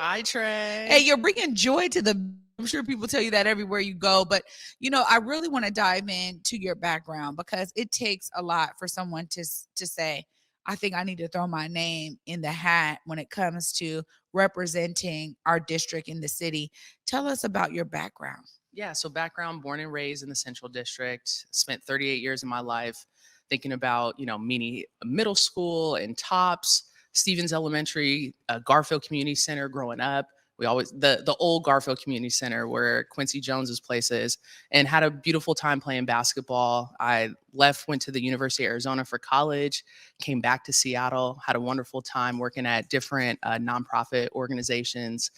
Hi, Trae. Hey, you're bringing joy to the. I'm sure people tell you that everywhere you go, but I really want to dive into your background because it takes a lot for someone to say, I think I need to throw my name in the hat when it comes to representing our district in the city. Tell us about your background. Yeah, so background, born and raised in the Central District, spent 38 years of my life thinking about, mini middle school and tops, Stevens Elementary, Garfield Community Center growing up. We always the old Garfield Community Center where Quincy Jones's place is, and had a beautiful time playing basketball. I went to the University of Arizona for college, came back to Seattle, had a wonderful time working at different nonprofit organizations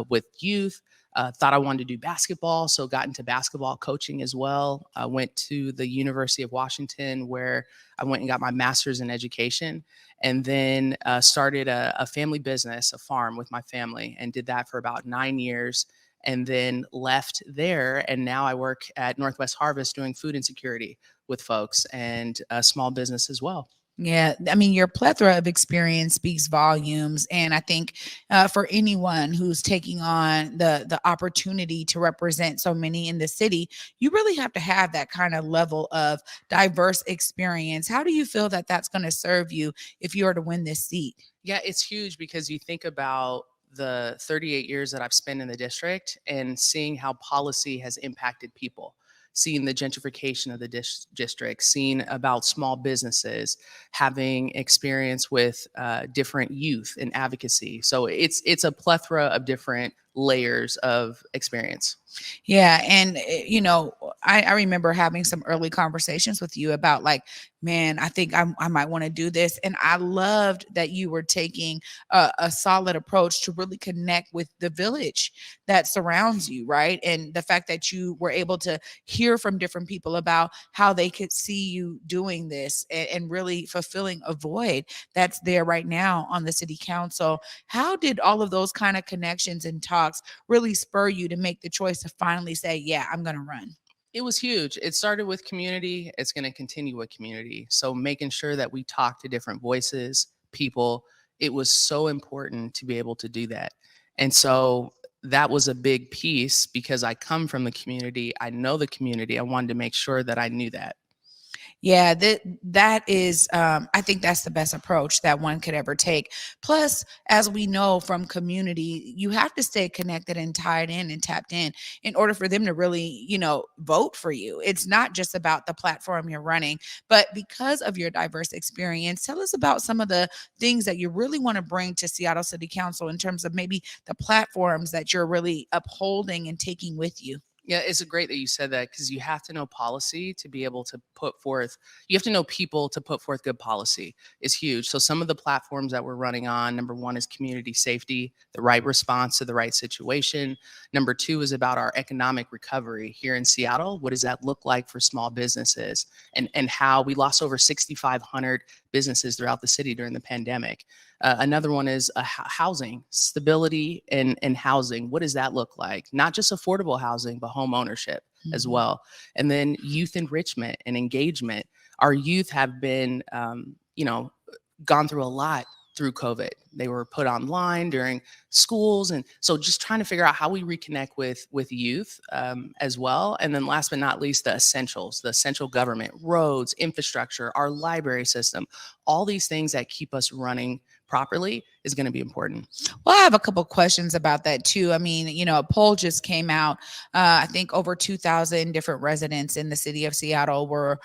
with youth. Thought I wanted to do basketball, so got into basketball coaching as well. I went to the University of Washington where I went and got my master's in education, and then started a family business, a farm with my family, and did that for about 9 years. And then left there, and now I work at Northwest Harvest doing food insecurity with folks and small business as well. Yeah, I mean, your plethora of experience speaks volumes, and I think for anyone who's taking on the opportunity to represent so many in the city, you really have to have that kind of level of diverse experience. How do you feel that that's going to serve you if you are to win this seat? Yeah, it's huge because you think about the 38 years that I've spent in the district and seeing how policy has impacted people, seeing the gentrification of the district, seeing about small businesses, having experience with different youth and advocacy. So it's a plethora of different layers of experience. Yeah, and I remember having some early conversations with you about like, man, I think I might want to do this, and I loved that you were taking a solid approach to really connect with the village that surrounds you, right? And the fact that you were able to hear from different people about how they could see you doing this and really fulfilling a void that's there right now on the city council. How did all of those kind of connections and talks really spur you to make the choice to finally say, yeah, I'm going to run? It was huge. It started with community. It's going to continue with community. So making sure that we talk to different voices, people, it was so important to be able to do that. And so that was a big piece because I come from the community. I know the community. I wanted to make sure that I knew that. Yeah, that is, I think that's the best approach that one could ever take. Plus, as we know from community, you have to stay connected and tied in and tapped in order for them to really, vote for you. It's not just about the platform you're running, but because of your diverse experience, tell us about some of the things that you really want to bring to Seattle City Council in terms of maybe the platforms that you're really upholding and taking with you. Yeah, it's great that you said that because you have to know policy to be able to put forth, you have to know people to put forth good policy is huge. So some of the platforms that we're running on, number one is community safety, the right response to the right situation. Number two is about our economic recovery here in Seattle. What does that look like for small businesses and how we lost over 6,500 businesses throughout the city during the pandemic. Another one is housing, stability and housing. What does that look like? Not just affordable housing, but home ownership as well. And then youth enrichment and engagement. Our youth have been, gone through a lot through COVID. They were put online during schools. And so just trying to figure out how we reconnect with youth as well. And then last but not least, the essentials, the essential government, roads, infrastructure, our library system, all these things that keep us running properly is going to be important. Well, I have a couple questions about that too. I mean, a poll just came out. I think over 2,000 different residents in the city of Seattle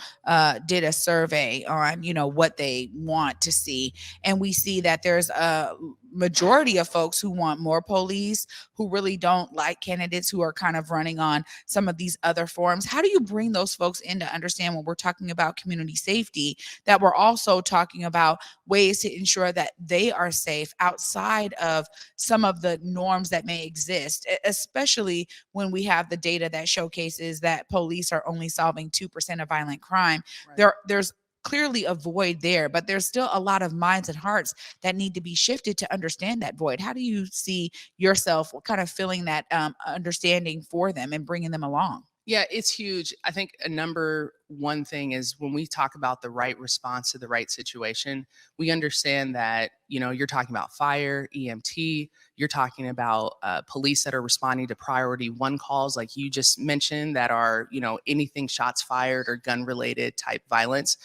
did a survey on, what they want to see, and we see that there's a majority of folks who want more police, who really don't like candidates who are kind of running on some of these other forms. How do you bring those folks in to understand when we're talking about community safety, that we're also talking about ways to ensure that they are safe outside of some of the norms that may exist, especially when we have the data that showcases that police are only solving 2% of violent crime. Right. There's clearly a void there, but there's still a lot of minds and hearts that need to be shifted to understand that void. How do you see yourself kind of filling that understanding for them and bringing them along? Yeah, it's huge. I think a number one thing is when we talk about the right response to the right situation, we understand that, you're talking about fire, EMT, you're talking about police that are responding to priority one calls, like you just mentioned, that are, anything shots fired or gun related type violence.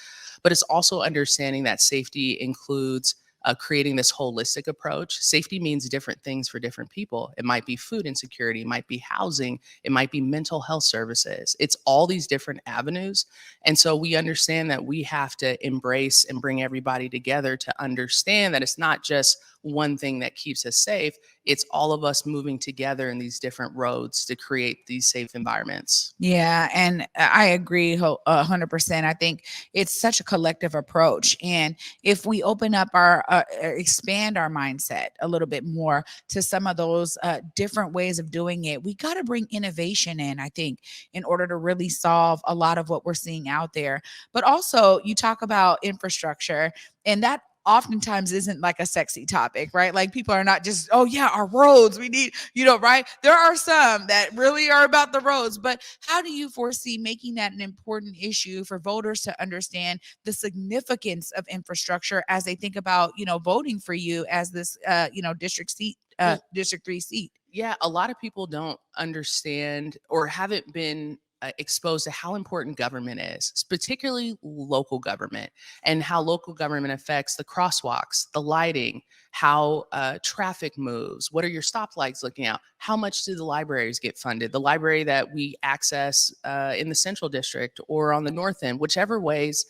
But it's also understanding that safety includes creating this holistic approach. Safety means different things for different people. It might be food insecurity, it might be housing, it might be mental health services. It's all these different avenues. And so we understand that we have to embrace and bring everybody together to understand that it's not just one thing that keeps us safe. It's all of us moving together in these different roads to create these safe environments. Yeah, and I agree 100%. I think it's such a collective approach, and if we open up expand our mindset a little bit more to some of those different ways of doing it, we got to bring innovation in. I think in order to really solve a lot of what we're seeing out there. But also, you talk about infrastructure, and that oftentimes isn't like a sexy topic, right? Like people are not just, oh yeah, our roads, we need, right? There are some that really are about the roads, but how do you foresee making that an important issue for voters to understand the significance of infrastructure as they think about, voting for you as this, district seat, Well, district 3 seat? yeah, a lot of people don't understand or haven't been exposed to how important government is, particularly local government, and how local government affects the crosswalks, the lighting, how traffic moves. What are your stoplights looking at? How much do the libraries get funded? The library that we access in the central district or on the north end, whichever ways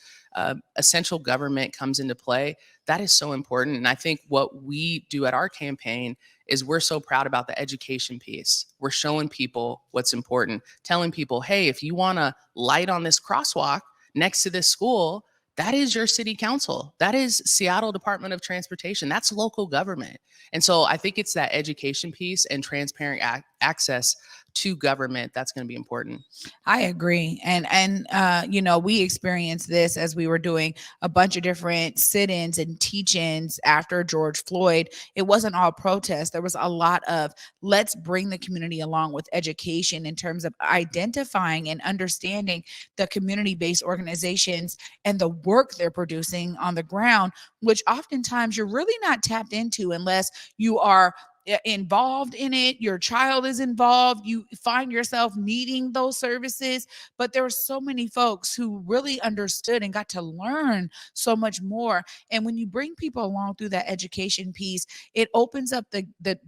essential government comes into play, that is so important. And I think what we do at our campaign is we're so proud about the education piece. We're showing people what's important, telling people, hey, if you want to light on this crosswalk next to this school, that is your city council. That is Seattle Department of Transportation. That's local government. And so I think it's that education piece and transparent access to government that's going to be important. I agree. We experienced this as we were doing a bunch of different sit-ins and teach-ins after George Floyd. It wasn't all protest. There was a lot of let's bring the community along with education in terms of identifying and understanding the community-based organizations and the work they're producing on the ground, which oftentimes you're really not tapped into unless you are involved in it, your child is involved, you find yourself needing those services. But there were so many folks who really understood and got to learn so much more. And when you bring people along through that education piece, it opens up the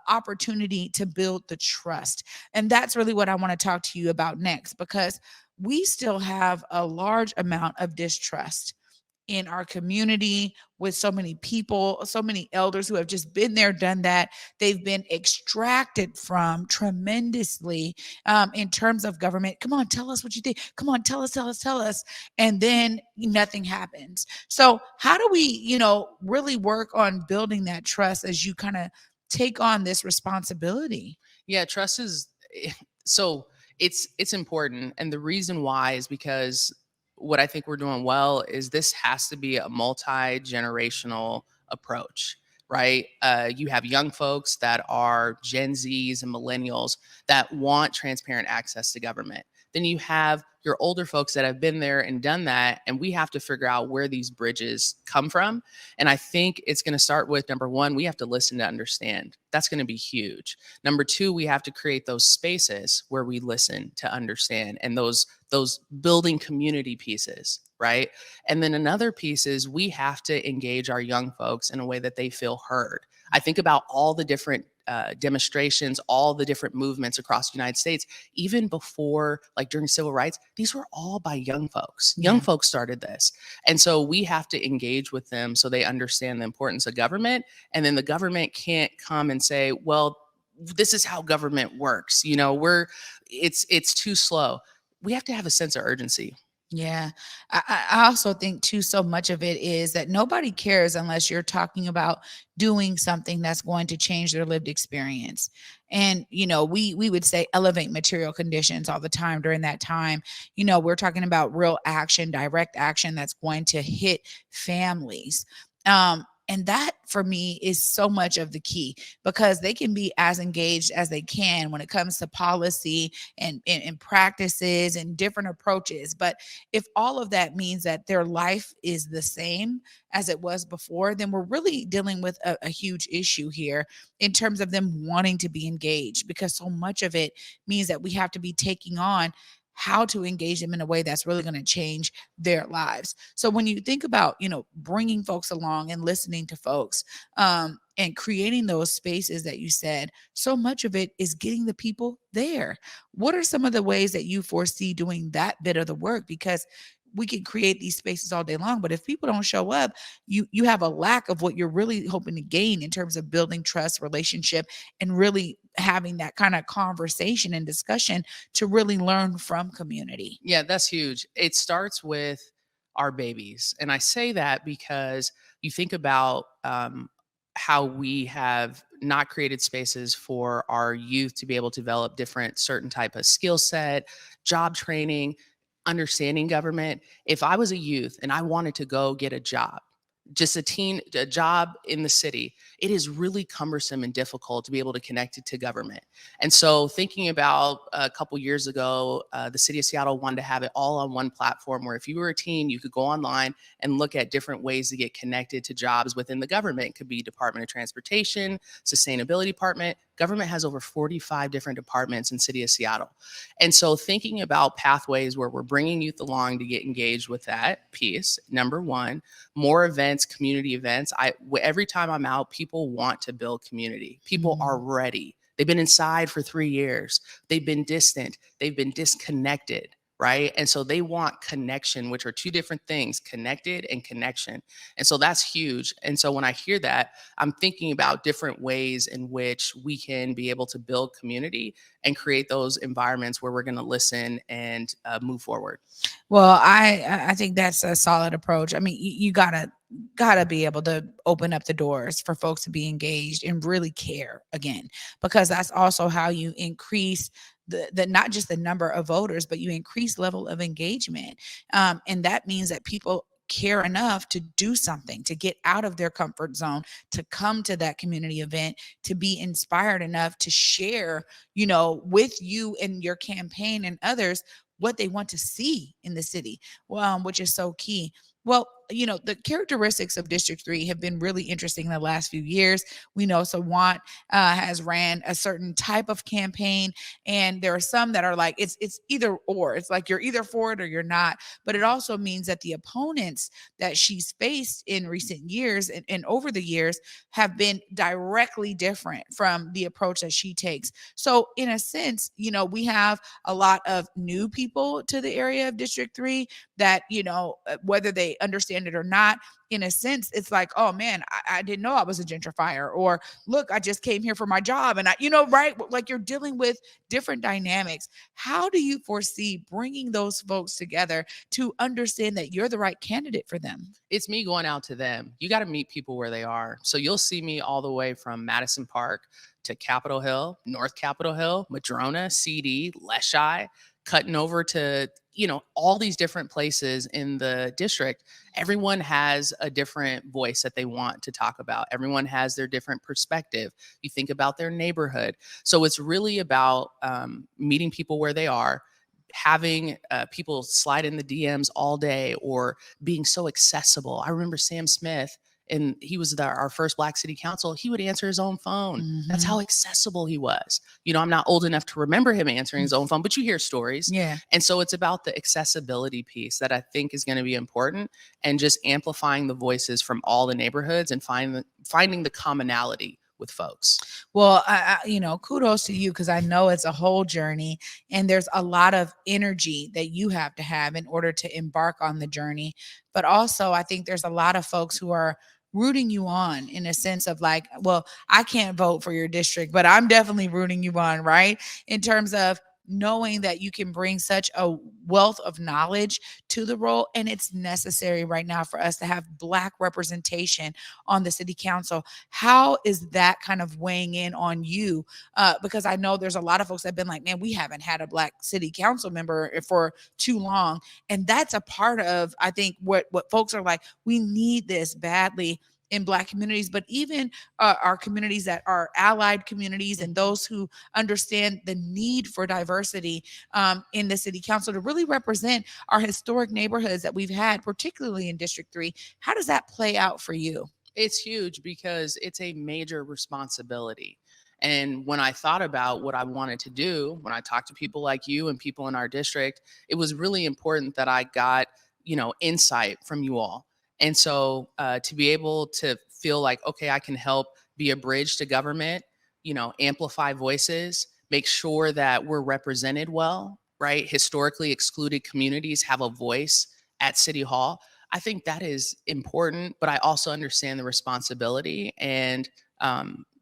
opportunity to build the trust. And that's really what I want to talk to you about next, because we still have a large amount of distrust in our community with so many people, so many elders who have just been there, done that. They've been extracted from tremendously in terms of government. Come on, tell us what you think. Come on, tell us, tell us, tell us. And then nothing happens. So, how do we, really work on building that trust as you kind of take on this responsibility? Yeah, trust is so it's important, and the reason why is because what I think we're doing well is this has to be a multi-generational approach, right? You have young folks that are Gen Zs and millennials that want transparent access to government. Then you have your older folks that have been there and done that, and we have to figure out where these bridges come from. And I think it's going to start with number one, we have to listen to understand. That's going to be huge. Number two, we have to create those spaces where we listen to understand, and those building community pieces, right? And then another piece is we have to engage our young folks in a way that they feel heard. I think about all the different demonstrations, all the different movements across the United States, even before, like during civil rights, these were all by young folks. Young folks started this. And so we have to engage with them so they understand the importance of government. And then the government can't come and say, well, this is how government works. It's too slow. We have to have a sense of urgency. Yeah. I also think too, so much of it is that nobody cares unless you're talking about doing something that's going to change their lived experience. And, we would say elevate material conditions all the time during that time. We're talking about real action, direct action that's going to hit families. And that for me is so much of the key, because they can be as engaged as they can when it comes to policy and practices and different approaches. But if all of that means that their life is the same as it was before, then we're really dealing with a huge issue here in terms of them wanting to be engaged, because so much of it means that we have to be taking on how to engage them in a way that's really going to change their lives. So when you think about, bringing folks along and listening to folks, and creating those spaces that you said, so much of it is getting the people there. What are some of the ways that you foresee doing that bit of the work? Because we can create these spaces all day long, but if people don't show up, you have a lack of what you're really hoping to gain in terms of building trust, relationship, and really having that kind of conversation and discussion to really learn from community. Yeah, that's huge. It starts with our babies. And I say that because you think about how we have not created spaces for our youth to be able to develop different certain type of skill set, job training, understanding government. If I was a youth and I wanted to go get a job, just a job in the city, it is really cumbersome and difficult to be able to connect it to government. And so thinking about a couple years ago, the city of Seattle wanted to have it all on one platform where if you were a teen, you could go online and look at different ways to get connected to jobs within the government. It could be Department of Transportation, Sustainability Department. Government has over 45 different departments in city of Seattle. And so thinking about pathways where we're bringing youth along to get engaged with that piece, number one, more events, community events. Every time I'm out, people want to build community. People are ready. They've been inside for 3 years. They've been distant. They've been disconnected, right? And so they want connection, which are two different things, connected and connection. And so that's huge. And so when I hear that, I'm thinking about different ways in which we can be able to build community and create those environments where we're going to listen and move forward. Well, I think that's a solid approach. I mean, you gotta be able to open up the doors for folks to be engaged and really care again, because that's also how you increase the not just the number of voters, but you increase level of engagement. And that means that people care enough to do something, to get out of their comfort zone, to come to that community event, to be inspired enough to share, with you and your campaign and others what they want to see in the city, which is so key. Well, the characteristics of District 3 have been really interesting in the last few years. We know Sawant has ran a certain type of campaign, and there are some that are like, it's either or. It's like you're either for it or you're not. But it also means that the opponents that she's faced in recent years and over the years have been directly different from the approach that she takes. So in a sense, we have a lot of new people to the area of District 3 that, whether they understand it or not, in a sense, it's like, oh man, I didn't know I was a gentrifier, or look, I just came here for my job. And right? Like you're dealing with different dynamics. How do you foresee bringing those folks together to understand that you're the right candidate for them? It's me going out to them. You got to meet people where they are. So you'll see me all the way from Madison Park to Capitol Hill, North Capitol Hill, Madrona, CD, Leschi, cutting over to, all these different places in the district. Everyone has a different voice that they want to talk about. Everyone has their different perspective. You think about their neighborhood. So it's really about meeting people where they are, having people slide in the DMs all day, or being so accessible. I remember Sam Smith, and he was our first Black City Council. He would answer his own phone. That's how accessible he was. I'm not old enough to remember him answering his own phone, but you hear stories. Yeah. And so it's about the accessibility piece that I think is going to be important, and just amplifying the voices from all the neighborhoods and finding the commonality with folks. Well, kudos to you, because I know it's a whole journey and there's a lot of energy that you have to have in order to embark on the journey. But also, I think there's a lot of folks who are rooting you on, in a sense of like, well, I can't vote for your district, but I'm definitely rooting you on, right? In terms of knowing that you can bring such a wealth of knowledge to the role. And it's necessary right now for us to have Black representation on the city council. How is that kind of weighing in on you? Because I know there's a lot of folks that have been like, man, we haven't had a Black city council member for too long. And that's a part of, I think, what folks are like, we need this badly in Black communities, but even our communities that are allied communities and those who understand the need for diversity in the city council to really represent our historic neighborhoods that we've had, particularly in District 3. How does that play out for you? It's huge because it's a major responsibility. And when I thought about what I wanted to do, when I talked to people like you and people in our district, it was really important that I got, insight from you all. And so to be able to feel like, okay, I can help be a bridge to government, amplify voices, make sure that we're represented well, right? Historically excluded communities have a voice at City Hall. I think that is important, but I also understand the responsibility. And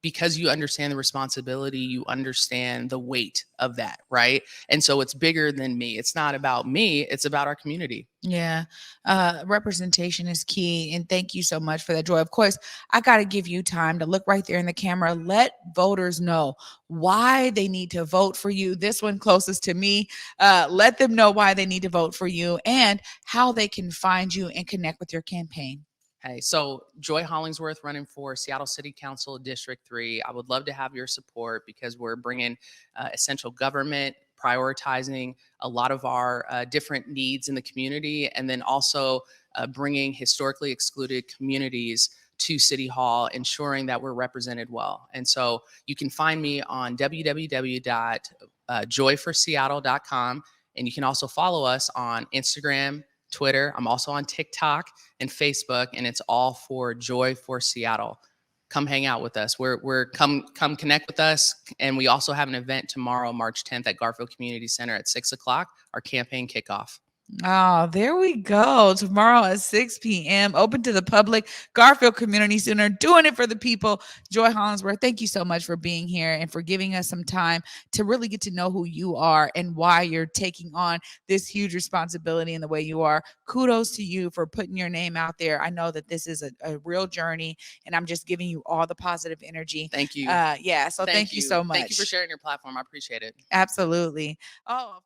because you understand the responsibility, you understand the weight of that, right? And so it's bigger than me. It's not about me, it's about our community. Yeah, representation is key. And thank you so much for that, Joy. Of course, I got to give you time to look right there in the camera. Let voters know why they need to vote for you. This one closest to me. Let them know why they need to vote for you and how they can find you and connect with your campaign. Hey, so Joy Hollingsworth running for Seattle City Council District 3. I would love to have your support because we're bringing essential government, prioritizing a lot of our different needs in the community, and then also bringing historically excluded communities to City Hall, ensuring that we're represented well. And so you can find me on www.joyforseattle.com, and you can also follow us on Instagram, Twitter. I'm also on TikTok and Facebook, and it's all for Joy for Seattle. Come hang out with us. We're come connect with us, and we also have an event tomorrow, March 10th, at Garfield Community Center at 6 o'clock. Our campaign kickoff. Oh, there we go. Tomorrow at 6 p.m. Open to the public. Garfield Community Center, doing it for the people. Joy Hollingsworth, thank you so much for being here and for giving us some time to really get to know who you are and why you're taking on this huge responsibility in the way you are. Kudos to you for putting your name out there. I know that this is a real journey, and I'm just giving you all the positive energy. Thank you. Yeah, so thank you so much. Thank you for sharing your platform. I appreciate it. Absolutely. Oh,